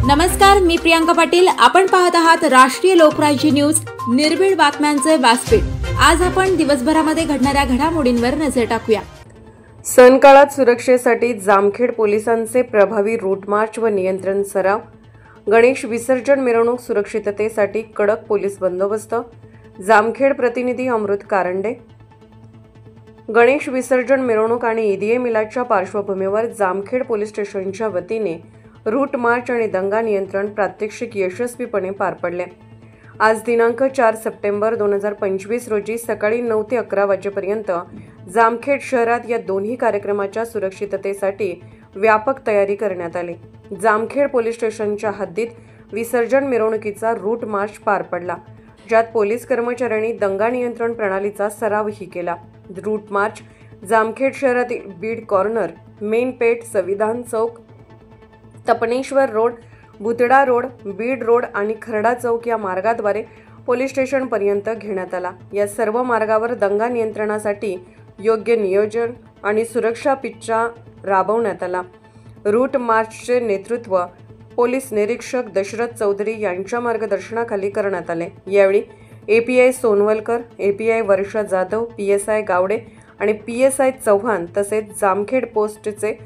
नमस्कार, मी प्रियांका पाटील। आपण पाहत आहात राष्ट्रीय लोकराज्य न्यूज, निर्भीड बातम्यांचे व्यासपीठ। आज आपण दिवसभरामध्ये घडणाऱ्या घडामोडींवर नजर टाकूया। सण काळात सुरक्षेसाठी जामखेड पोलिसांचे प्रभावी रूट मार्च व नियंत्रण सराव। गणेश विसर्जन मिरवणूक सुरक्षिततेसाठी कडक पोलीस बंदोबस्त। जामखेड प्रतिनिधी अमृत कारंडे। गणेश विसर्जन मिरवणूक आणि ईद मिलादच्या पार्श्वभूमीवर जामखेड पोलीस स्टेशनच्या वतीने रूट मार्च आणि दंगा नियंत्रण प्रात्यक्षिक यशस्वीपणे पार पडले। आज दिनांक 4 सप्टेंबर 2025 रोजी सकाळी 9 ते 11 वाजेपर्यंत जामखेड शहरात या दोन्ही कार्यक्रमाच्या सुरक्षिततेसाठी व्यापक तयारी करण्यात आली। जामखेड पोलीस स्टेशनच्या हद्दीत विसर्जन मिरवणुकीचा रूट मार्च पार पडला, ज्यात पोलीस कर्मचाऱ्यांनी दंगा नियंत्रण प्रणालीचा सरावही केला। रूट मार्च जामखेड शहरातील Beed corner, main Peth, Samvidhan Chowk, Tapneshwar road, Bhutada road, Beed road आणि खरडा चौक या मार्गाद्वारे पोलीस स्टेशनपर्यंत घेण्यात आला। या सर्व मार्गावर दंगा नियंत्रणासाठी योग्य नियोजन आणि सुरक्षा पिच्चा राबवण्यात आला। रूट मार्चचे नेतृत्व पोलीस निरीक्षक दशरथ चौधरी यांच्या मार्गदर्शनाखाली करण्यात आले। यावेळी एपीआय सोनवलकर, एपीआय वर्षा जाधव, पीएसआय गावडे आणि पीएसआय चव्हाण तसेच जामखेड पोस्टचे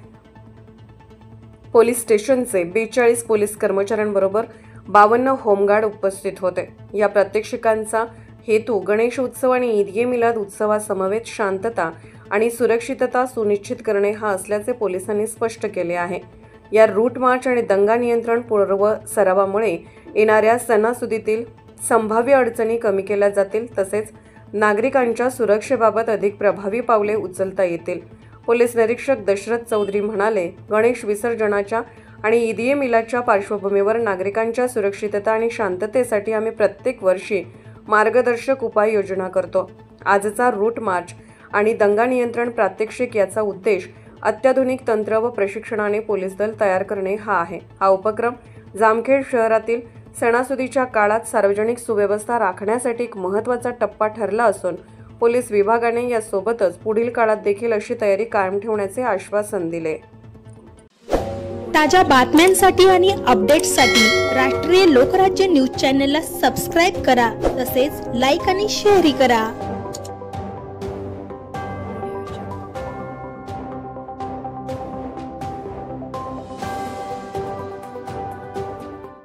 पोलीस स्टेशनचे 42 पोलीस कर्मचाऱ्यांबरोबर 52 होमगार्ड उपस्थित होते। या प्रात्यक्षिकांचा हेतू गणेश उत्सव आणि ईद मिलाद उत्सवासमवेत शांतता आणि सुरक्षितता सुनिश्चित करणे हा असल्याचे पोलिसांनी स्पष्ट केले आहे। या रूट मार्च आणि दंगा नियंत्रण पूर्व सरावामुळे येणाऱ्या सणासुदीतील संभाव्य अडचणी कमी केल्या जातील, तसेच नागरिकांच्या सुरक्षेबाबत अधिक प्रभावी पावले उचलता येतील। पोलीस निरीक्षक दशरथ चौधरी म्हणाले, गणेश विसर्जनाच्या आणि ईद मिलादच्या पार्श्वभूमीवर नागरिकांच्या सुरक्षितता आणि शांततेसाठी आम्ही प्रत्येक वर्षी मार्गदर्शक उपाययोजना करतो। आजचा रूट मार्च आणि दंगा नियंत्रण प्रात्यक्षिक याचा उद्देश अत्याधुनिक तंत्र व प्रशिक्षणाने पोलीस दल तयार करणे हा आहे। हा उपक्रम जामखेड शहरातील सणासुदीच्या काळात सार्वजनिक सुव्यवस्था राखण्यासाठी एक महत्त्वाचा टप्पा ठरला असून पोलीस विभागाने यासोबतच पुढील काळात देखील अशी तयारी कायम ठेवण्याचे आश्वासन दिले। ताज्या बातम्यांसाठी आणि अपडेट्ससाठी राष्ट्रीय लोकराज्य न्यूज चॅनलला सबस्क्राइब करा, तसेच लाईक आणि शेअर करा।